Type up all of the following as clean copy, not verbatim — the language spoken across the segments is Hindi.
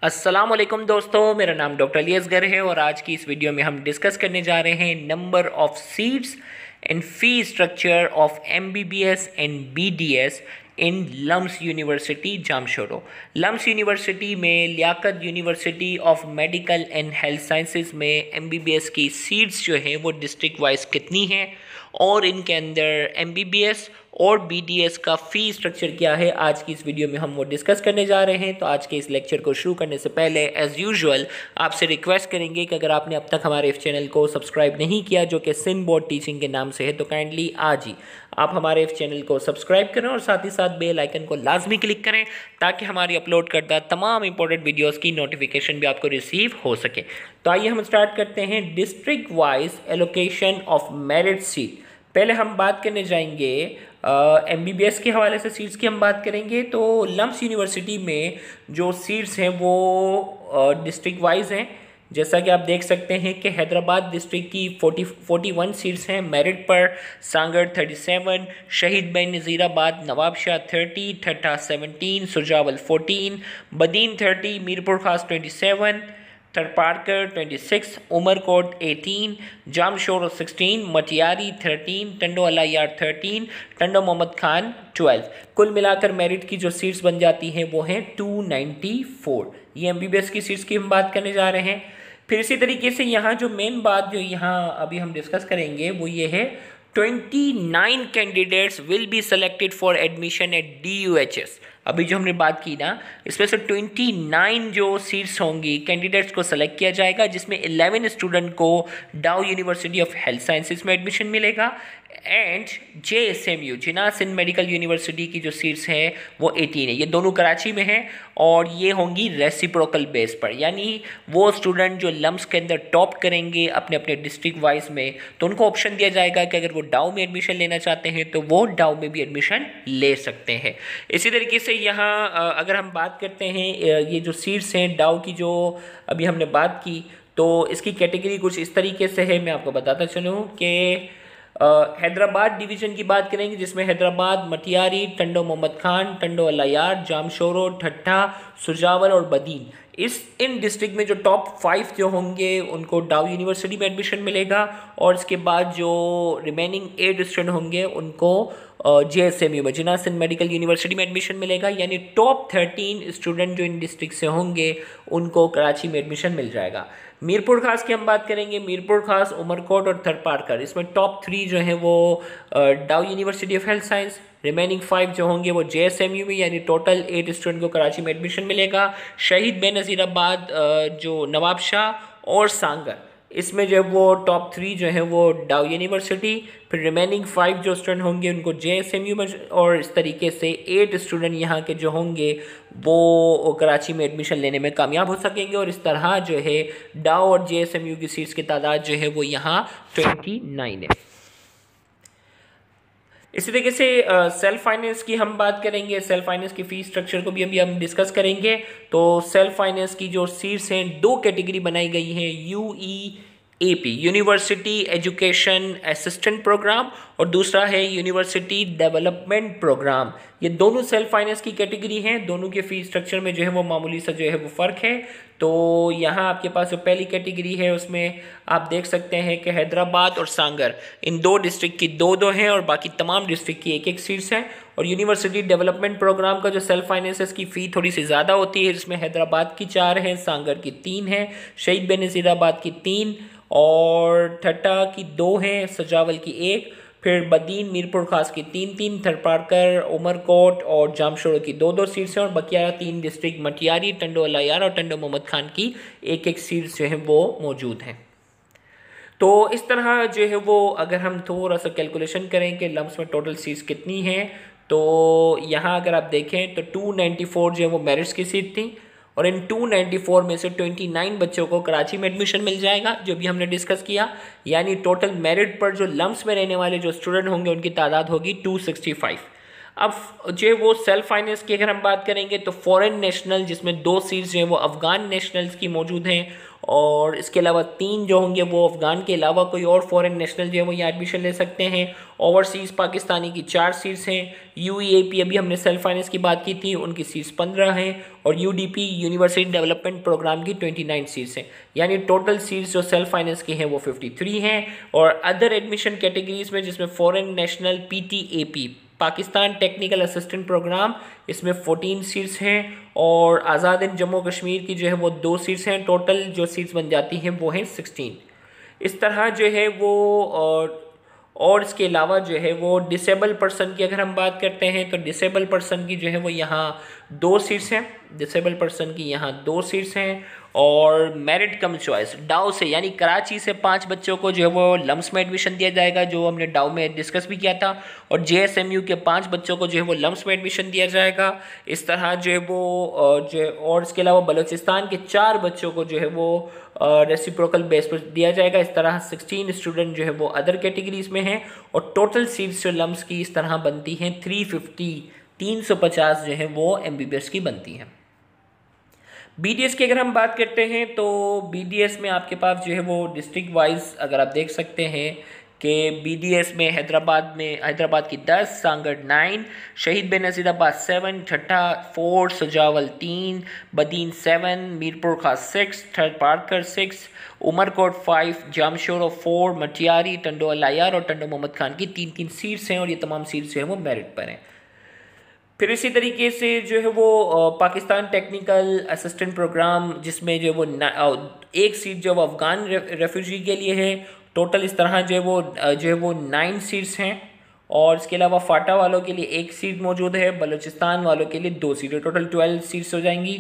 अस्सलाम वालेकुम दोस्तों, मेरा नाम डॉक्टर अली असगर है और आज की इस वीडियो में हम डिस्कस करने जा रहे हैं number of seats and fee structure of MBBS and BDS in LUMHS university Jamshoro. LUMHS university में Liaquat university of medical and health sciences में एमबीबीएस की सीट्स जो हैं वो डिस्ट्रिक्ट वाइज कितनी हैं और इनके अंदर एमबीबीएस और बीडीएस का फ़ी स्ट्रक्चर क्या है, आज की इस वीडियो में हम वो डिस्कस करने जा रहे हैं। तो आज के इस लेक्चर को शुरू करने से पहले एज़ यूजुअल आपसे रिक्वेस्ट करेंगे कि अगर आपने अब तक हमारे इस चैनल को सब्सक्राइब नहीं किया जो कि सिंध बोर्ड टीचिंग के नाम से है, तो काइंडली आज ही आप हमारे इस चैनल को सब्सक्राइब करें और साथ ही साथ बेल आइकन को लाजमी क्लिक करें ताकि हमारी अपलोड करदा तमाम इंपॉर्टेंट वीडियोज़ की नोटिफिकेशन भी आपको रिसीव हो सके। तो आइए हम स्टार्ट करते हैं district wise allocation of merit seat. पहले हम बात करने जाएंगे एमबीबीएस के हवाले से सीट्स की हम बात करेंगे। तो लम्स यूनिवर्सिटी में जो सीट्स हैं वो डिस्ट्रिक्ट वाइज हैं। जैसा कि आप देख सकते हैं कि हैदराबाद डिस्ट्रिक्ट की 41 सीट्स हैं मेरिट पर। सांगड़ 37, शहीद बिन नज़ीराबाद नवाबशाह 30, ठट्ठा 17, सुजावल 14, बदीन 30, मीरपुर खास 27, थरपारकर 26, उमरकोट 18, जामशोरो 16, मटियारी 13, टंडो अलायार 13, टंडो मोहम्मद खान 12। कुल मिलाकर मेरिट की जो सीट्स बन जाती हैं वो हैं 294। ये एमबीबीएस की सीट्स की हम बात करने जा रहे हैं। फिर इसी तरीके से यहाँ जो मेन बात जो यहाँ अभी हम डिस्कस करेंगे वो ये है 29 candidates will be selected for admission eight DUHS। अभी जो हमने बात की ना, इसमें से 29 जो सीट्स होंगी कैंडिडेट्स को सेलेक्ट किया जाएगा, जिसमें 11 स्टूडेंट को Dow University of Health sciences में एडमिशन मिलेगा and JSMU Jinnah Sindh medical university की जो सीट्स हैं वो 18 है। ये दोनों कराची में हैं और ये होंगी रेसिप्रोकल बेस पर, यानी वो स्टूडेंट जो लम्स के अंदर टॉप करेंगे अपने अपने डिस्ट्रिक्ट वाइज में, तो उनको ऑप्शन दिया जाएगा कि अगर वो डाउ में एडमिशन लेना चाहते हैं तो वो डाउ में भी एडमिशन ले सकते हैं। इसी तरीके से यहाँ अगर हम बात करते हैं ये जो सीट्स हैं डाउ की जो अभी हमने बात की, तो इसकी कैटेगरी कुछ इस तरीके से है। मैं आपको बताता चलूँ कि हैदराबाद डिवीज़न की बात करेंगे जिसमें हैदराबाद, मटियारी, टंडो मोहम्मद खान, टंडो अलायार, जामशोरो, ठट्ठा, सुजावल और बदीन, इन डिस्ट्रिक्ट में जो टॉप 5 जो होंगे उनको डाउ यूनिवर्सिटी में एडमिशन मिलेगा और इसके बाद जो रिमेनिंग 8 स्टूडेंट होंगे उनको JSMU में जिन्ना सिंध मेडिकल यूनिवर्सिटी में एडमिशन मिलेगा। यानी टॉप 13 स्टूडेंट जो इन डिस्ट्रिक्ट से होंगे उनको कराची में एडमिशन मिल जाएगा। मीरपुर खास की हम बात करेंगे, मीरपुर खास, उमरकोट और थरपारकर, इसमें टॉप 3 जो हैं वो डाउ University of health science, remaining 5 जो होंगे वो JSMU में, यानी टोटल 8 स्टूडेंट को कराची में एडमिशन मिलेगा। शहीद बिन नज़ीराबाद जो नवाबशाह और सांगर, इसमें जो वो टॉप 3 जो है वो डाउ यूनिवर्सिटी, फिर रिमेनिंग 5 जो स्टूडेंट होंगे उनको JSMU में, और इस तरीके से 8 स्टूडेंट यहाँ के जो होंगे वो कराची में एडमिशन लेने में कामयाब हो सकेंगे। और इस तरह जो है डाउ और JSMU की सीट्स की तादाद जो है वो यहाँ 29 है। इसी तरीके से सेल्फ फाइनेंस की हम बात करेंगे। सेल्फ फाइनेंस की फीस स्ट्रक्चर को भी अभी हम डिस्कस करेंगे। तो सेल्फ फाइनेंस की जो सीट्स हैं, 2 कैटेगरी बनाई गई हैं, UEAP university education assistant program और दूसरा है यूनिवर्सिटी डेवलपमेंट प्रोग्राम। ये दोनों सेल्फ फाइनेंस की कैटेगरी हैं। दोनों के फीस स्ट्रक्चर में जो है वो मामूली सा जो है वो फ़र्क है। तो यहाँ आपके पास जो पहली कैटेगरी है उसमें आप देख सकते हैं कि हैदराबाद और सांगर इन 2 डिस्ट्रिक्ट की 2-2 हैं और बाकी तमाम डिस्ट्रिक्ट की 1-1 सीट्स हैं। और यूनिवर्सिटी डेवलपमेंट प्रोग्राम का जो सेल्फ फाइनेंस की फ़ी थोड़ी सी ज़्यादा होती है, जिसमें हैदराबाद की 4 हैं, सांगर की 3 हैं, शहीद बिन नज़ीराबाद की 3 और ठट्ठा की 2 हैं, सजावल की 1, फिर बदीन मीरपुर खास की 3-3, थरपारकर, उमरकोट और जामशोरो की 2-2 सीट्स हैं और बकिया 3 डिस्ट्रिक्ट मटियारी, टंडो अलायार और टंडो मोहम्मद खान की 1-1 सीट्स जो हैं वो मौजूद हैं। तो इस तरह जो है वो अगर हम थोड़ा सा कैलकुलेशन करें कि लम्स में टोटल सीट्स कितनी हैं, तो यहाँ अगर आप देखें तो 294 जो है वो मेरिट्स की सीट थी और इन 294 में से 29 बच्चों को कराची में एडमिशन मिल जाएगा जो भी हमने डिस्कस किया। यानी टोटल मेरिट पर जो लम्स में रहने वाले जो स्टूडेंट होंगे उनकी तादाद होगी 265। अब जो है वो सेल्फ फाइनेंस की अगर हम बात करेंगे तो फॉरेन नेशनल, जिसमें 2 सीट्स जो है वो अफ़गान नेशनल्स की मौजूद हैं, और इसके अलावा 3 जो होंगे वो अफ़गान के अलावा कोई और फॉरेन नेशनल जो है वो यहाँ एडमिशन ले सकते हैं। ओवरसीज़ पाकिस्तानी की 4 सीट्स हैं। यूईएपी अभी हमने सेल्फ फाइनेंस की बात की थी, उनकी सीट्स 15 हैं, और यूडीपी यूनिवर्सिटी डेवलपमेंट प्रोग्राम की 29 सीट्स हैं। यानी टोटल सीट्स जो सेल्फ फाइनेंस की हैं वो 53 हैं। और अदर एडमिशन कैटेगरीज में, जिसमें foreign national PTAP Pakistan technical assistant program, इसमें 14 सीट्स हैं, और आज़ाद हिंद जम्मू कश्मीर की जो है वो 2 सीट्स हैं। टोटल जो सीट्स बन जाती हैं वो हैं 16। इस तरह जो है वो और इसके अलावा जो है वो डिसेबल पर्सन की अगर हम बात करते हैं तो डिसेबल पर्सन की जो है वो यहाँ 2 सीट्स हैं। डिसेबल पर्सन की यहाँ 2 सीट्स हैं। और मेरिट कम चॉइस डाउ से, यानी कराची से 5 बच्चों को जो है वो लम्स में एडमिशन दिया जाएगा, जो हमने डाउ में डिस्कस भी किया था। और जेएसएमयू के 5 बच्चों को जो है वो लम्स में एडमिशन दिया जाएगा। इस तरह जो है वो और इसके अलावा बलूचिस्तान के 4 बच्चों को जो है वो रेसिप्रोकल बेस पर दिया जाएगा। इस तरह 16 स्टूडेंट जो है वो अदर कैटेगरीज में हैं, और टोटल सीट्स जो लम्स की इस तरह बनती हैं 350 जो है वो एमबीबीएस की बनती हैं। बीडीएस की अगर हम बात करते हैं तो बीडीएस में आपके पास जो है वो डिस्ट्रिक्ट वाइज अगर आप देख सकते हैं कि बीडीएस में हैदराबाद की 10, सांगड़ 9, शहीद बेनज़ीर 7, ठट्ठा 4, सजावल 3, बदीन 7, मीरपुर खास 6, थर्ड पारकर 6, उमरकोट 5, जामशोर 4, मटियारी, टंडो अलायार और टंडो मोहम्मद खान की 3-3 सीट्स हैं, और ये तमाम सीट्स जो है वो मेरिट पर हैं। फिर इसी तरीके से जो है वो पाकिस्तान टेक्निकल असिस्टेंट प्रोग्राम, जिसमें जो है वो 1 सीट जो वो अफ़गान रेफ्यूजी के लिए है। टोटल इस तरह जो है वो 9 सीट्स हैं, और इसके अलावा फाटा वालों के लिए 1 सीट मौजूद है, बलूचिस्तान वालों के लिए 2 सीटें, टोटल 12 सीट्स हो जाएंगी।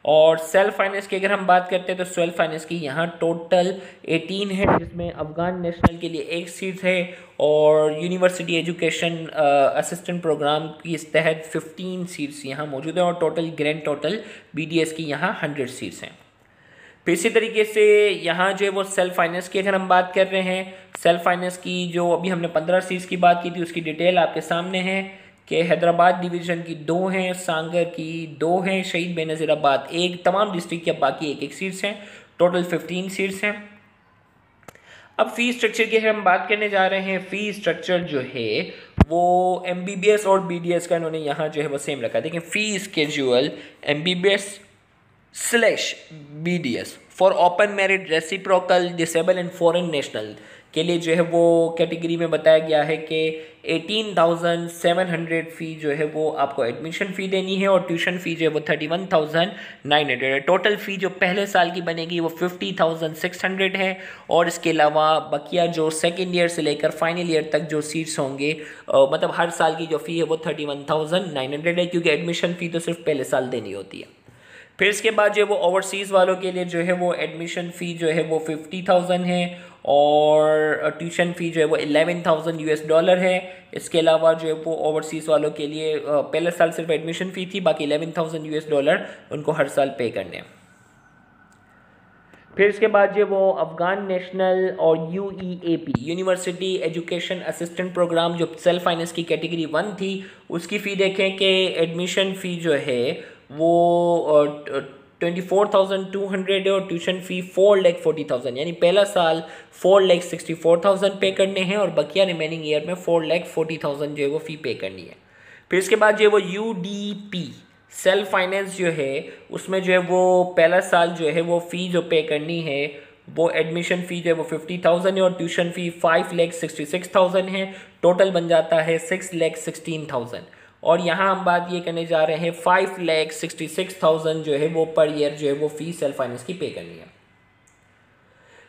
और सेल्फ फाइनेंस की अगर हम बात करते हैं तो सेल्फ फाइनेंस की यहाँ टोटल 18 है, जिसमें अफ़गान नेशनल के लिए 1 सीट है, और यूनिवर्सिटी एजुकेशन असिस्टेंट प्रोग्राम की इस तहत 15 सीट्स यहाँ मौजूद हैं, और ग्रैंड टोटल बीडीएस की यहाँ 100 सीट्स हैं। फिर इसी तरीके से यहाँ जो है वो सेल्फ फाइनेंस की अगर हम बात कर रहे हैं, सेल्फ फाइनेंस की जो अभी हमने 15 सीट्स की बात की थी उसकी डिटेल आपके सामने है कि हैदराबाद डिवीज़न की 2 हैं, सांगर की 2 हैं, शहीद बेनज़ीर 1, तमाम डिस्ट्रिक्ट के बाकी 1-1 सीट्स हैं, टोटल 15 सीट्स हैं। अब फ़ी स्ट्रक्चर की हम बात करने जा रहे हैं। फ़ी स्ट्रक्चर जो है वो एमबीबीएस और बीडीएस का इन्होंने यहाँ जो है वो सेम रखा है। देखिए, fee schedule MBBS BDS for open merit, reciprocal, disable and foreign national के लिए जो है वो कैटेगरी में बताया गया है कि 18,700 फ़ी जो है वो आपको एडमिशन फ़ी देनी है, और ट्यूशन फ़ी जो है वो 31,900 है। टोटल फ़ी जो पहले साल की बनेगी वो 50,600 है, और इसके अलावा बकिया जो सेकेंड ईयर से लेकर फाइनल ईयर तक जो सीट्स होंगे, मतलब हर साल की जो फ़ी है वो 31,900 है, क्योंकि एडमिशन फ़ी तो सिर्फ पहले साल देनी होती है। फिर इसके बाद जो वो ओवरसीज़ वालों के लिए जो है वो एडमिशन फ़ी जो है वो 50,000 है, और ट्यूशन फ़ी जो है वो $11,000 है। इसके अलावा जो है वो ओवरसीज़ वालों के लिए पहले साल सिर्फ एडमिशन फ़ी थी, बाकी $11,000 उनको हर साल पे करने हैं। फिर इसके बाद जो वो अफ़गान नेशनल और यूईएपी यूनिवर्सिटी एजुकेशन असिस्टेंट प्रोग्राम जो सेल्फ फाइनेंस की कैटेगरी 1 थी, उसकी फ़ी देखें कि एडमिशन फ़ी जो है वो 24,200 है, और ट्यूशन फ़ी 4,40,000, यानी पहला साल 4,64,000 पे करने हैं, और बकिया रिमेनिंग ईयर में 4,40,000 जो है वो फ़ी पे करनी है। फिर इसके बाद जो है वो यूडीपी सेल्फ फाइनेंस जो है उसमें जो है वो पहला साल जो है वो फ़ी जो पे करनी है वो एडमिशन फ़ी जो है वो 50,000 है, और ट्यूशन फ़ी 5,66,000 है। टोटल बन जाता है 6,16,000, और यहाँ हम बात ये करने जा रहे हैं 5,66,000 जो है वो पर ईयर जो है वो फ़ी सेल्फ फाइनेंस की पे करनी है।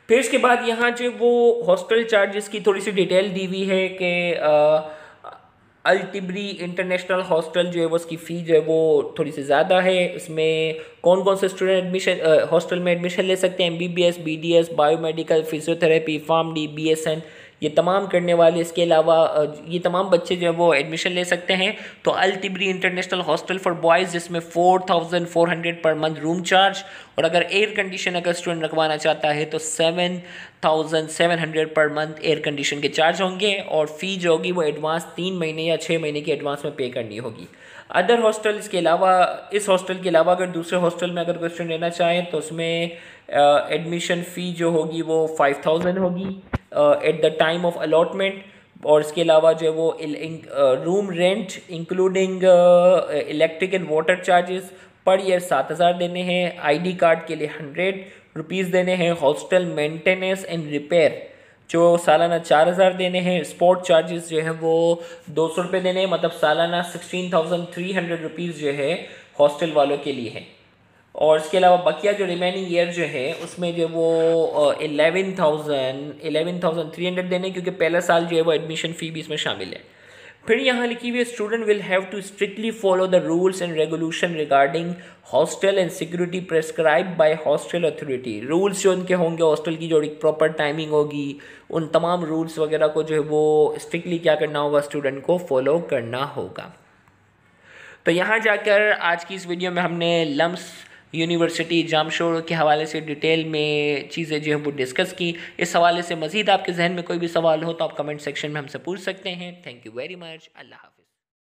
फिर इसके बाद यहाँ जो वो हॉस्टल चार्जेस की थोड़ी सी डिटेल दी हुई है कि अल्टिब्री इंटरनेशनल हॉस्टल जो है वो उसकी फ़ी जो है वो थोड़ी सी ज़्यादा है। इसमें कौन कौन से स्टूडेंट हॉस्टल में एडमिशन ले सकते हैं? MBBS, BDS, biomedical, physiotherapy, PharmD, BSN, ये तमाम करने वाले, इसके अलावा ये तमाम बच्चे जो है वो एडमिशन ले सकते हैं। तो अल Tabari international hostel for boys, जिसमें 4400 पर मंथ रूम चार्ज, और अगर एयर कंडीशन अगर स्टूडेंट रखवाना चाहता है तो 7700 पर मंथ एयर कंडीशन के चार्ज होंगे, और फ़ी जो होगी वो एडवांस 3 महीने या 6 महीने की एडवांस में पे करनी होगी। अदर हॉस्टल, इसके अलावा इस हॉस्टल के अलावा अगर दूसरे हॉस्टल में अगर कोई स्टूडेंट लेना चाहें तो उसमें एडमिशन फ़ी जो होगी वो 5000 होगी at the time of allotment, और इसके अलावा जो है वो room rent including electric and water charges per year 7000 देने हैं, आईडी कार्ड के लिए 100 रुपीज़ देने हैं, हॉस्टल मेंटेनेंस एंड रिपेयर जो सालाना 4000 देने हैं, स्पॉट चार्जेस जो है वो 200 रुपये देने हैं, मतलब सालाना 16,300 रुपीज़ जो है हॉस्टल वालों के लिए है। और इसके अलावा बकिया जो रिमेनिंग ईयर जो है उसमें जो वो 11,300 देने, क्योंकि पहला साल जो है वो एडमिशन फ़ी भी इसमें शामिल है। फिर यहाँ लिखी हुई है student will have to strictly follow the rules and regulation regarding hostel and security prescribe by hostel authority. Rules जो उनके होंगे हॉस्टल की, जो एक प्रॉपर टाइमिंग होगी, उन तमाम रूल्स वगैरह को जो है वो स्ट्रिक्टली क्या करना होगा, स्टूडेंट को फॉलो करना होगा। तो यहाँ जाकर आज की इस वीडियो में हमने लम्स यूनिवर्सिटी जामशोर के हवाले से डिटेल में चीज़ें जो है वो डिस्कस की। इस हवाले से मज़ीद आपके जहन में कोई भी सवाल हो तो आप कमेंट सेक्शन में हमसे पूछ सकते हैं। Thank you very much. अल्लाह हाफ़िज़।